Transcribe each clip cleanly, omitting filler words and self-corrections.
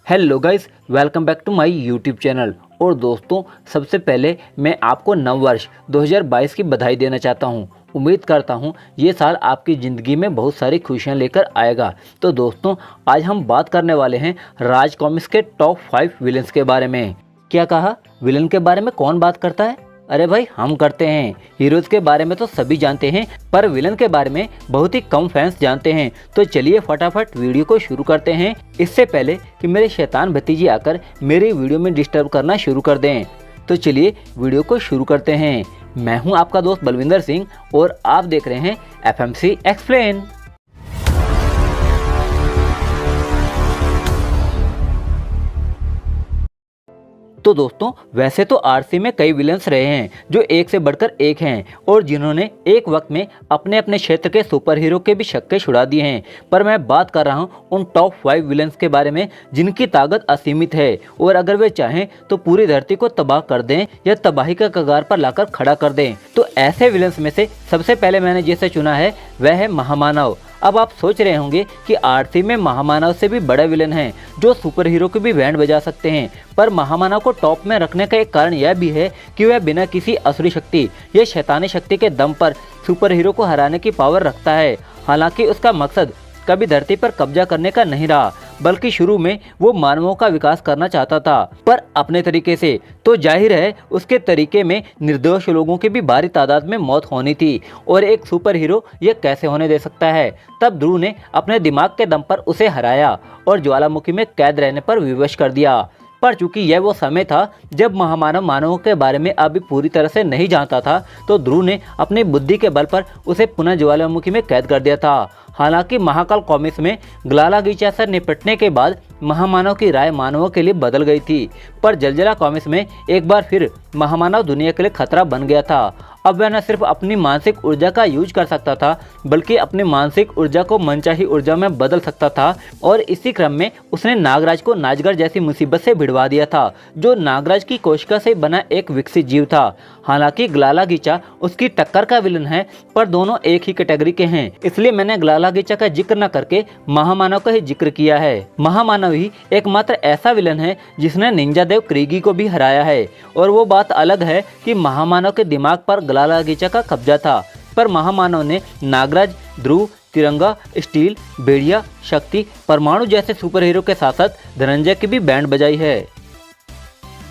Hello guys, welcome back to my YouTube channel. और दोस्तों, सबसे पहले मैं आपको नव वर्ष 2022 की बधाई देना चाहता हूं। उम्मीद करता हूं ये साल आपकी ज़िंदगी में बहुत सारी खुशियां लेकर आएगा। तो दोस्तों, आज हम बात करने वाले हैं राज कॉमिक्स के टॉप 5 विलन्स के बारे में। क्या कहा? विलन के बारे में कौन बात करता है? अरे भाई, हम करते हैं। हीरोज के बारे में तो सभी जानते हैं, पर विलन के बारे में बहुत ही कम फैंस जानते हैं। तो चलिए फटाफट वीडियो को शुरू करते हैं, इससे पहले कि मेरे शैतान भतीजी आकर मेरी वीडियो में डिस्टर्ब करना शुरू कर दें। तो चलिए वीडियो को शुरू करते हैं। मैं हूं आपका दोस्त बलविंदर सिंह और आप देख रहे हैं FMC एक्सप्लेन। तो दोस्तों, वैसे तो आरसी में कई विलन्स रहे हैं जो एक से बढ़कर एक हैं और जिन्होंने एक वक्त में अपने अपने क्षेत्र के सुपर हीरो के भी छक्के छुड़ा दिए हैं। पर मैं बात कर रहा हूं उन टॉप 5 विलन्स के बारे में जिनकी ताकत असीमित है और अगर वे चाहें तो पूरी धरती को तबाह कर दें या तबाही के कगार पर लाकर खड़ा कर दें। तो ऐसे विलन्स में से सबसे पहले मैंने जिसे चुना है वह है महामानव। अब आप सोच रहे होंगे कि आरसी में महामानव से भी बड़े विलन हैं जो सुपर हीरो की भी बैंड बजा सकते हैं, पर महामानव को टॉप में रखने का एक कारण यह भी है कि वह बिना किसी असुरी शक्ति या शैतानी शक्ति के दम पर सुपर हीरो को हराने की पावर रखता है। हालांकि उसका मकसद कभी धरती पर कब्जा करने का नहीं रहा, बल्कि शुरू में वो मानवों का विकास करना चाहता था, पर अपने तरीके से। तो जाहिर है उसके तरीके में निर्दोष लोगों की भी भारी तादाद में मौत होनी थी और एक सुपर हीरो ये कैसे होने दे सकता है। तब ध्रुव ने अपने दिमाग के दम पर उसे हराया और ज्वालामुखी में कैद रहने पर विवश कर दिया। पर चूंकि यह वो समय था जब महामानव मानवों के बारे में अभी पूरी तरह से नहीं जानता था, तो ध्रुव ने अपनी बुद्धि के बल पर उसे पुनः ज्वालामुखी में कैद कर दिया था। हालांकि महाकाल कॉमिक्स में ग्लालागीचा से निपटने के बाद महामानव की राय मानवों के लिए बदल गई थी, पर जलजला कॉमिक्स में एक बार फिर महामानव दुनिया के लिए खतरा बन गया था। अब वह न सिर्फ अपनी मानसिक ऊर्जा का यूज कर सकता था, बल्कि अपनी मानसिक ऊर्जा को मनचाही ऊर्जा में बदल सकता था। और इसी क्रम में उसने नागराज को नाजगर जैसी मुसीबत से भिड़वा दिया था, जो नागराज की कोशिका से बना एक विकसित जीव था। हालांकि ग्लालागीचा उसकी टक्कर का विलन है, पर दोनों एक ही कैटेगरी के हैं, इसलिए मैंने ग्लालागीचा का जिक्र न करके महामानव का ही जिक्र किया है। महामानव ही एकमात्र ऐसा विलन है जिसने निंजा देव क्रीगी को भी हराया है। और वो बात अलग है कि महामानव के दिमाग पर ग्लालागीचा का कब्जा था, पर महामानव ने नागराज, ध्रुव, तिरंगा, स्टील, भेड़िया, शक्ति, परमाणु जैसे सुपर हीरो के साथ साथ धनंजय की भी बैंड बजाई है।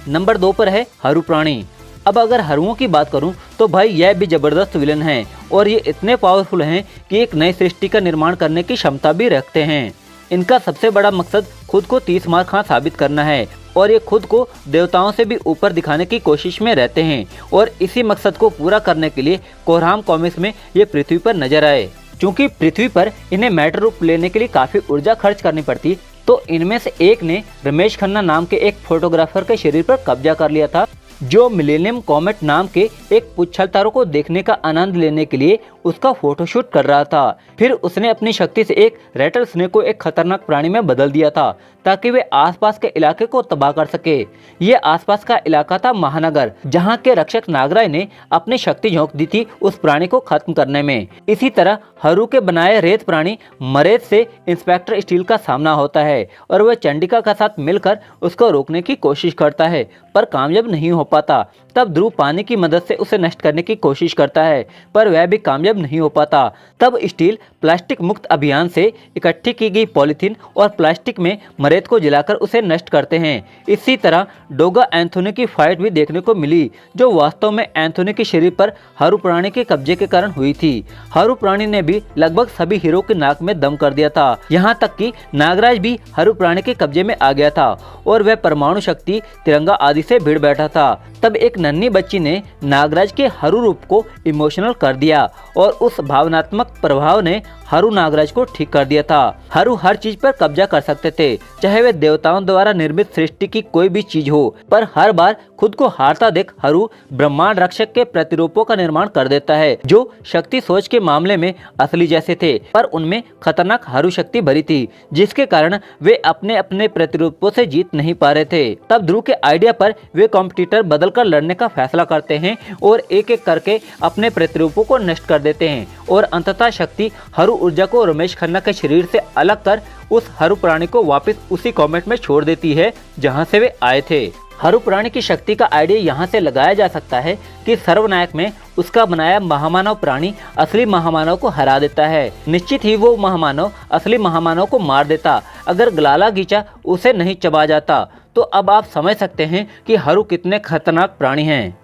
नंबर 2 पर है हरु प्राणी। अब अगर हरुओं की बात करूं तो भाई यह भी जबरदस्त विलन हैं और ये इतने पावरफुल हैं कि एक नई सृष्टि का निर्माण करने की क्षमता भी रखते हैं। इनका सबसे बड़ा मकसद खुद को 30 मार खां साबित करना है और ये खुद को देवताओं से भी ऊपर दिखाने की कोशिश में रहते हैं। और इसी मकसद को पूरा करने के लिए कोरहाम कॉमिक्स में ये पृथ्वी पर नजर आए। चूंकि पृथ्वी पर इन्हें मैटर रूप लेने के लिए काफी ऊर्जा खर्च करनी पड़ती, तो इनमें से एक ने रमेश खन्ना नाम के एक फोटोग्राफर के शरीर पर कब्जा कर लिया था, जो मिलेनियम कॉमेट नाम के एक पुच्छल तारों को देखने का आनंद लेने के लिए उसका फोटोशूट कर रहा था। फिर उसने अपनी शक्ति से एक रेटल स्नेक को एक खतरनाक प्राणी में बदल दिया था ताकि वे आसपास के इलाके को तबाह कर सके। ये आसपास का इलाका था महानगर, जहां के रक्षक नागराज ने अपनी शक्ति झोंक दी थी उस प्राणी को खत्म करने में। इसी तरह हरु के बनाए रेत प्राणी मरेत से इंस्पेक्टर स्टील का सामना होता है और वह चंडिका के साथ मिलकर उसको रोकने की कोशिश करता है, पर कामयाब नहीं हो पाता। तब ध्रुव पानी की मदद से उसे नष्ट करने की कोशिश करता है, पर वह भी कामयाब नहीं हो पाता। तब स्टील प्लास्टिक मुक्त अभियान से इकट्ठी की गई पॉलीथीन और प्लास्टिक में मरेत को जलाकर उसे नष्ट करते हैं। इसी तरह डोगा एंथोनी की फाइट भी देखने को मिली, जो वास्तव में एंथोनी के शरीर पर हरु प्राणी के कब्जे के कारण हुई थी। हरु प्राणी ने भी लगभग सभी हीरो के नाक में दम कर दिया था, यहाँ तक कि नागराज भी हरु प्राणी के कब्जे में आ गया था और वह परमाणु शक्ति, तिरंगा आदि से भिड़ बैठा था। तब एक नन्ही बच्ची ने नागराज के हरु रूप को इमोशनल कर दिया और उस भावनात्मक प्रभाव ने हरु नागराज को ठीक कर दिया था। हरु हर चीज पर कब्जा कर सकते थे, चाहे वे देवताओं द्वारा निर्मित सृष्टि की कोई भी चीज हो, पर हर बार खुद को हारता देख हरु ब्रह्मांड रक्षक के प्रतिरूपों का निर्माण कर देता है, जो शक्ति सोच के मामले में असली जैसे थे, पर उनमें खतरनाक हरु शक्ति भरी थी, जिसके कारण वे अपने अपने प्रतिरूपों से जीत नहीं पा रहे थे। तब ध्रुव के आइडिया पर वे कॉम्पिटिटर बदल कर लड़ने का फैसला करते हैं और एक एक करके अपने प्रतिरूपों को नष्ट कर देते हैं और अंततः शक्ति हरु ऊर्जा को रमेश खन्ना के शरीर से अलग कर उस हरू प्राणी को वापस उसी कॉमेट में छोड़ देती है जहां से वे आए थे। हरू प्राणी की शक्ति का आइडिया यहाँ से लगाया जा सकता है कि सर्वनायक में उसका बनाया महामानव प्राणी असली महामानव को हरा देता है। निश्चित ही वो महामानव असली महामानव को मार देता अगर ग्लाला गीचा उसे नहीं चबा जाता। तो अब आप समझ सकते हैं कि हरू कितने खतरनाक प्राणी हैं।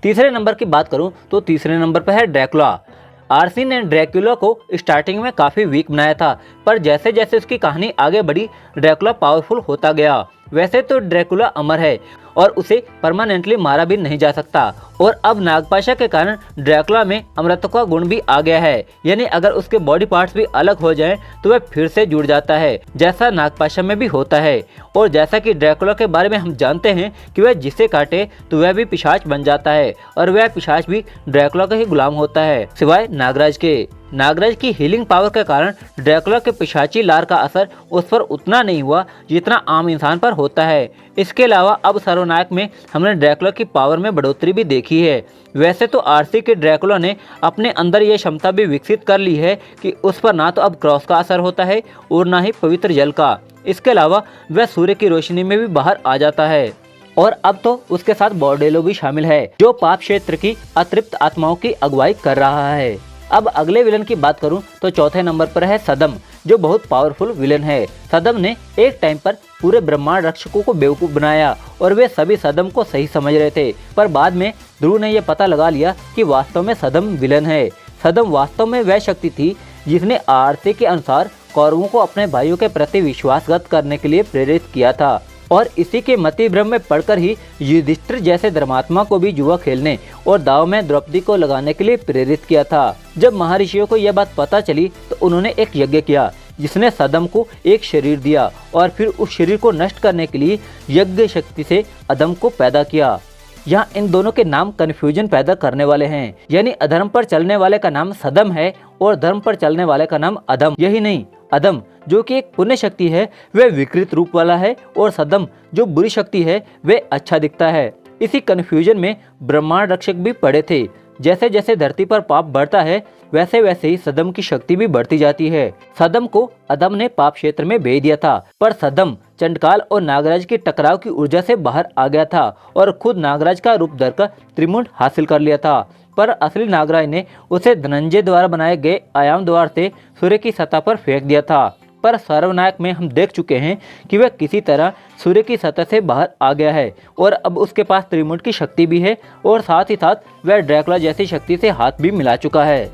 तीसरे नंबर की बात करूं तो तीसरे नंबर पर है ड्रैकुला। आरसी ने ड्रैकुला को स्टार्टिंग में काफ़ी वीक बनाया था, पर जैसे जैसे उसकी कहानी आगे बढ़ी ड्रैकुला पावरफुल होता गया। वैसे तो ड्रैकुला अमर है और उसे परमानेंटली मारा भी नहीं जा सकता, और अब नागपाशा के कारण ड्रैकुला में अमरत्व का गुण भी आ गया है, यानी अगर उसके बॉडी पार्ट्स भी अलग हो जाएं तो वह फिर से जुड़ जाता है, जैसा नागपाशा में भी होता है। और जैसा कि ड्रैकुला के बारे में हम जानते हैं कि वह जिसे काटे तो वह भी पिशाच बन जाता है, और वह पिशाच भी ड्रैकुला का ही गुलाम होता है, सिवाय नागराज के। नागराज की हीलिंग पावर के कारण ड्रैकुला के पिशाची लार का असर उस पर उतना नहीं हुआ जितना आम इंसान पर होता है। इसके अलावा अब सर्वनायक में हमने ड्रैकुला की पावर में बढ़ोतरी भी देखी है। वैसे तो आरसी के ड्रैकुला ने अपने अंदर ये क्षमता भी विकसित कर ली है कि उस पर ना तो अब क्रॉस का असर होता है और ना ही पवित्र जल का। इसके अलावा वह सूर्य की रोशनी में भी बाहर आ जाता है, और अब तो उसके साथ बॉर्डेलो भी शामिल है जो पाप क्षेत्र की अतृप्त आत्माओं की अगुवाई कर रहा है। अब अगले विलन की बात करूं तो चौथे नंबर पर है सदम, जो बहुत पावरफुल विलन है। सदम ने एक टाइम पर पूरे ब्रह्मांड रक्षकों को बेवकूफ बनाया और वे सभी सदम को सही समझ रहे थे, पर बाद में ध्रुव ने यह पता लगा लिया कि वास्तव में सदम विलन है। सदम वास्तव में वह शक्ति थी जिसने आरती के अनुसार कौरवों को अपने भाइयों के प्रति विश्वासघात करने के लिए प्रेरित किया था, और इसी के मति भ्रम में पड़कर ही युधिष्ठिर जैसे धर्मात्मा को भी जुआ खेलने और दाव में द्रौपदी को लगाने के लिए प्रेरित किया था। जब महर्षियों को यह बात पता चली तो उन्होंने एक यज्ञ किया जिसने सदम को एक शरीर दिया, और फिर उस शरीर को नष्ट करने के लिए यज्ञ शक्ति से अदम को पैदा किया। यहाँ इन दोनों के नाम कन्फ्यूजन पैदा करने वाले हैं, यानी अधर्म पर चलने वाले का नाम सदम है और धर्म पर चलने वाले का नाम अदम। यही नहीं, अदम जो कि एक पुण्य शक्ति है वह विकृत रूप वाला है, और सदम जो बुरी शक्ति है वह अच्छा दिखता है। इसी कन्फ्यूजन में ब्रह्मांड रक्षक भी पड़े थे। जैसे जैसे धरती पर पाप बढ़ता है वैसे वैसे ही सदम की शक्ति भी बढ़ती जाती है। सदम को अदम ने पाप क्षेत्र में भेज दिया था, पर सदम चंडकाल और नागराज की टकराव की ऊर्जा से बाहर आ गया था और खुद नागराज का रूप धरकर त्रिमुंड हासिल कर लिया था। पर असली नागराज ने उसे धनंजय द्वारा बनाए गए आयाम द्वार से सूर्य की सतह पर फेंक दिया था। पर सर्वनायक में हम देख चुके हैं कि वह किसी तरह सूर्य की सतह से बाहर आ गया है, और अब उसके पास त्रिमुंड की शक्ति भी है, और साथ ही साथ वह ड्रैकुला जैसी शक्ति से हाथ भी मिला चुका है।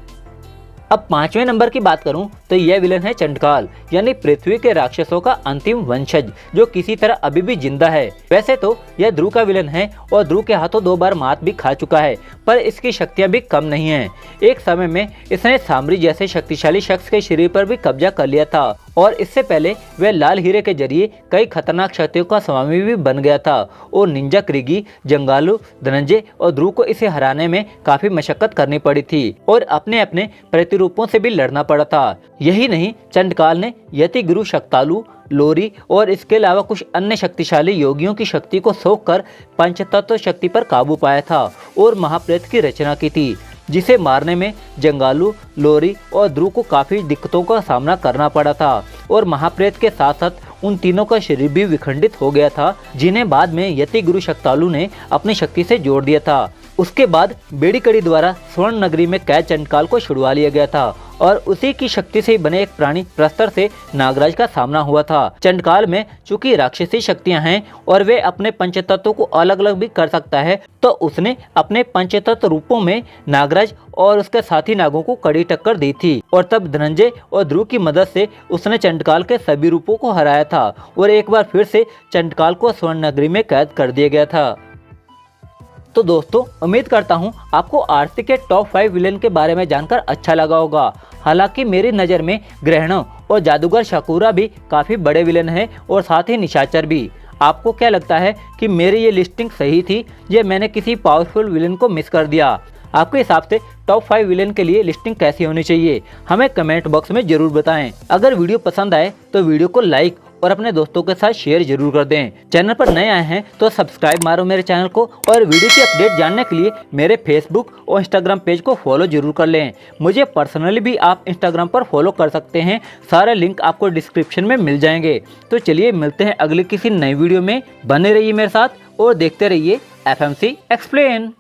अब पांचवें नंबर की बात करूं तो यह विलन है चंडकाल, यानी पृथ्वी के राक्षसों का अंतिम वंशज, जो किसी तरह अभी भी जिंदा है। वैसे तो यह ध्रुव का विलन है और ध्रुव के हाथों 2 बार मात भी खा चुका है, पर इसकी शक्तियां भी कम नहीं हैं। एक समय में इसने सामरी जैसे शक्तिशाली शख्स के शरीर पर भी कब्जा कर लिया था, और इससे पहले वह लाल हीरे के जरिए कई खतरनाक शक्तियों का स्वामी भी बन गया था, और निंजा क्रिगी, जंगालू, धनंजय और ध्रुव को इसे हराने में काफी मशक्कत करनी पड़ी थी, और अपने अपने प्रतिरूपों से भी लड़ना पड़ा था। यही नहीं, चंडकाल ने यति गुरु शक्तालु, लोरी और इसके अलावा कुछ अन्य शक्तिशाली योगियों की शक्ति को सोख कर पंचतत्व शक्ति पर काबू पाया था और महाप्रेत की रचना की थी, जिसे मारने में जंगालू, लोरी और ध्रुव को काफी दिक्कतों का सामना करना पड़ा था, और महाप्रेत के साथ साथ उन तीनों का शरीर भी विखंडित हो गया था, जिन्हें बाद में यति गुरु शक्तालु ने अपनी शक्ति से जोड़ दिया था। उसके बाद बेड़ी कड़ी द्वारा स्वर्ण नगरी में कैद चंडकाल को छुड़वा लिया गया था, और उसी की शक्ति से बने एक प्राणी प्रस्तर से नागराज का सामना हुआ था। चंडकाल में चूंकि राक्षसी शक्तियां हैं और वे अपने पंचतत्वों को अलग अलग भी कर सकता है, तो उसने अपने पंचतत्व रूपों में नागराज और उसके साथी नागों को कड़ी टक्कर दी थी, और तब धनंजय और ध्रुव की मदद से उसने चंडकाल के सभी रूपों को हराया था, और एक बार फिर से चंडकाल को स्वर्ण नगरी में कैद कर दिया गया था। तो दोस्तों, उम्मीद करता हूँ आपको आरती के टॉप 5 विलेन के बारे में जानकर अच्छा लगा होगा। हालांकि मेरी नज़र में ग्रहणों और जादूगर शकुरा भी काफ़ी बड़े विलेन हैं, और साथ ही निशाचर भी। आपको क्या लगता है कि मेरी ये लिस्टिंग सही थी या मैंने किसी पावरफुल विलेन को मिस कर दिया? आपके हिसाब से टॉप 5 विलेन के लिए लिस्टिंग कैसी होनी चाहिए, हमें कमेंट बॉक्स में जरूर बताएं। अगर वीडियो पसंद आए तो वीडियो को लाइक और अपने दोस्तों के साथ शेयर जरूर कर दें। चैनल पर नए आए हैं तो सब्सक्राइब मारो मेरे चैनल को, और वीडियो की अपडेट जानने के लिए मेरे फेसबुक और इंस्टाग्राम पेज को फॉलो जरूर कर लें। मुझे पर्सनली भी आप इंस्टाग्राम पर फॉलो कर सकते हैं, सारे लिंक आपको डिस्क्रिप्शन में मिल जाएंगे। तो चलिए मिलते हैं अगली किसी नई वीडियो में। बने रहिए मेरे साथ और देखते रहिए FMC एक्सप्लेन।